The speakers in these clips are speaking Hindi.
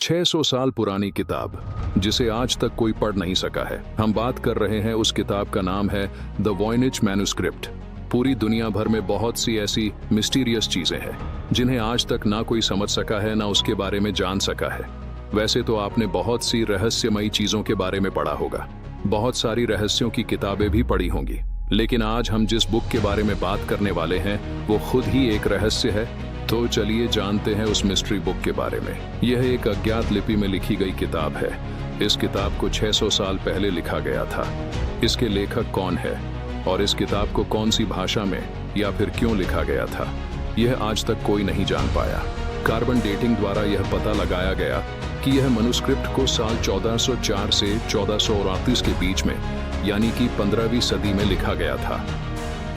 600 साल पुरानी किताब जिसे आज तक कोई पढ़ नहीं सका है। हम बात कर रहे हैं उस किताब का नाम है द वॉयनिच मैन्युस्क्रिप्ट। पूरी दुनिया भर में बहुत सी ऐसी मिस्टीरियस चीजें हैं जिन्हें आज तक ना कोई समझ सका है ना उसके बारे में जान सका है। वैसे तो आपने बहुत सी रहस्यमयी चीजों के बारे में पढ़ा होगा, बहुत सारी रहस्यों की किताबें भी पढ़ी होंगी, लेकिन आज हम जिस बुक के बारे में बात करने वाले हैं वो खुद ही एक रहस्य है। तो चलिए जानते हैं उस मिस्ट्री बुक के बारे में। यह एक अज्ञात लिपि में लिखी गई किताब है। इस किताब को 600 साल पहले लिखा गया था। इसके लेखक कौन है और इस किताब को कौन सी भाषा में या फिर क्यों लिखा गया था, यह आज तक कोई नहीं जान पाया। कार्बन डेटिंग द्वारा यह पता लगाया गया कि यह मनुस्क्रिप्ट को साल 1404 से 1438 के बीच में यानी कि 15वीं सदी में लिखा गया था।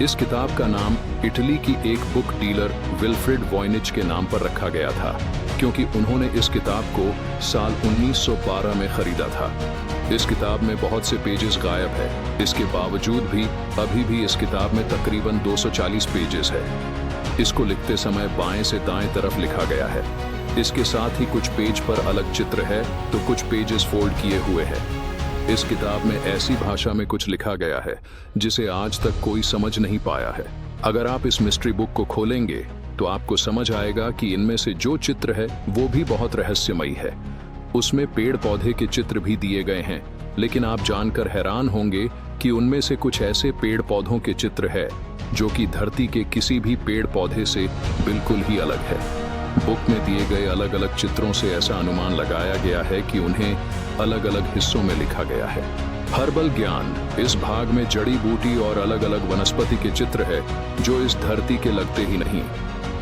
इस किताब का नाम इटली की एक बुक डीलर विल्फ्रेड वॉयनिच के नाम पर रखा गया था क्योंकि उन्होंने इस किताब को साल 1912 में खरीदा था। इस किताब में बहुत से पेजेस गायब है। इसके बावजूद भी अभी भी इस किताब में तकरीबन 240 पेजेस है। इसको लिखते समय बाएं से दाएं तरफ लिखा गया है। इसके साथ ही कुछ पेज पर अलग चित्र है तो कुछ पेजेस फोल्ड किए हुए हैं। इस किताब में ऐसी भाषा में कुछ लिखा गया है जिसे आज तक कोई समझ नहीं पाया है। अगर आप इस मिस्ट्री बुक को खोलेंगे तो आपको समझ आएगा कि इनमें से जो चित्र है वो भी बहुत रहस्यमयी है। उसमें पेड़ पौधे के चित्र भी दिए गए हैं, लेकिन आप जानकर हैरान होंगे कि उनमें से कुछ ऐसे पेड़ पौधों के चित्र है जो कि धरती के किसी भी पेड़ पौधे से बिल्कुल ही अलग है। बुक में दिए गए अलग अलग चित्रों से ऐसा अनुमान लगाया गया है कि उन्हें अलग अलग हिस्सों में लिखा गया है। हर्बल ज्ञान, इस भाग में जड़ी बूटी और अलग अलग वनस्पति के चित्र है जो इस धरती के लगते ही नहीं।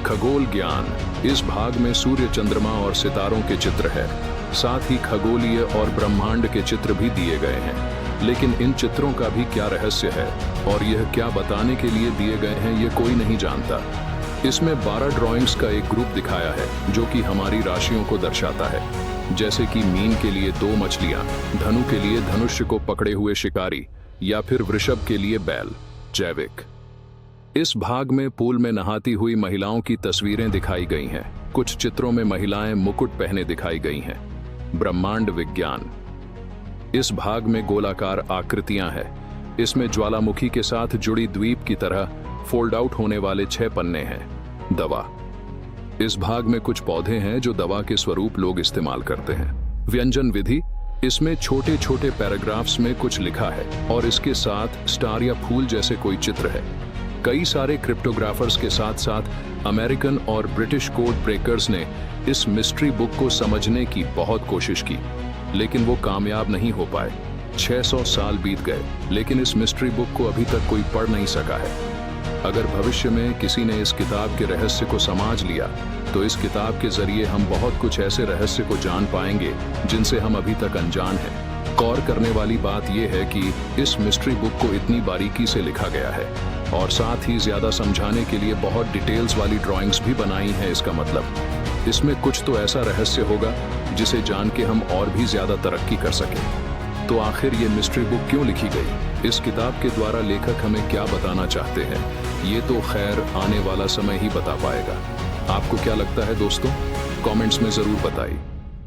खगोल ज्ञान, इस भाग में सूर्य, चंद्रमा और सितारों के चित्र है। साथ ही खगोलीय और ब्रह्मांड के चित्र भी दिए गए हैं, लेकिन इन चित्रों का भी क्या रहस्य है और यह क्या बताने के लिए दिए गए हैं ये कोई नहीं जानता। इसमें 12 ड्राइंग्स का एक ग्रुप दिखाया है जो कि हमारी राशियों को दर्शाता है, जैसे कि मीन के लिए 2 मछलियां, धनु के लिए धनुष्य को पकड़े हुए शिकारी या फिर वृषभ के लिए बैल। जैविक, इस भाग में पूल में नहाती हुई महिलाओं की तस्वीरें दिखाई गई हैं। कुछ चित्रों में महिलाएं मुकुट पहने दिखाई गई हैं। ब्रह्मांड विज्ञान, इस भाग में गोलाकार आकृतियां हैं। इसमें ज्वालामुखी के साथ जुड़ी द्वीप की तरह फोल्ड आउट होने वाले 6 पन्ने हैं। दवा, इस भाग में कुछ पौधे हैं जो दवा के स्वरूप लोग इस्तेमाल करते हैं। व्यंजन विधि, इसमें छोटे छोटे पैराग्राफ्स में कुछ लिखा है और इसके साथ स्टार या फूल जैसे कोई चित्र है। कई सारे क्रिप्टोग्राफर्स के साथ साथ अमेरिकन और ब्रिटिश कोड ब्रेकर्स ने इस मिस्ट्री बुक को समझने की बहुत कोशिश की, लेकिन वो कामयाब नहीं हो पाए। 600 साल बीत गए, लेकिन इस मिस्ट्री बुक को अभी तक कोई पढ़ नहीं सका है। अगर भविष्य में किसी ने इस किताब के रहस्य को समझ लिया तो इस किताब के जरिए हम बहुत कुछ ऐसे रहस्य को जान पाएंगे जिनसे हम अभी तक अनजान हैं। गौर करने वाली बात यह है कि इस मिस्ट्री बुक को इतनी बारीकी से लिखा गया है और साथ ही ज्यादा समझाने के लिए बहुत डिटेल्स वाली ड्राइंग्स भी बनाई हैं। इसका मतलब इसमें कुछ तो ऐसा रहस्य होगा जिसे जान के हम और भी ज्यादा तरक्की कर सकें। तो आखिर ये मिस्ट्री बुक क्यों लिखी गई? इस किताब के द्वारा लेखक हमें क्या बताना चाहते हैं, ये तो खैर आने वाला समय ही बता पाएगा। आपको क्या लगता है दोस्तों? कमेंट्स में जरूर बताइए।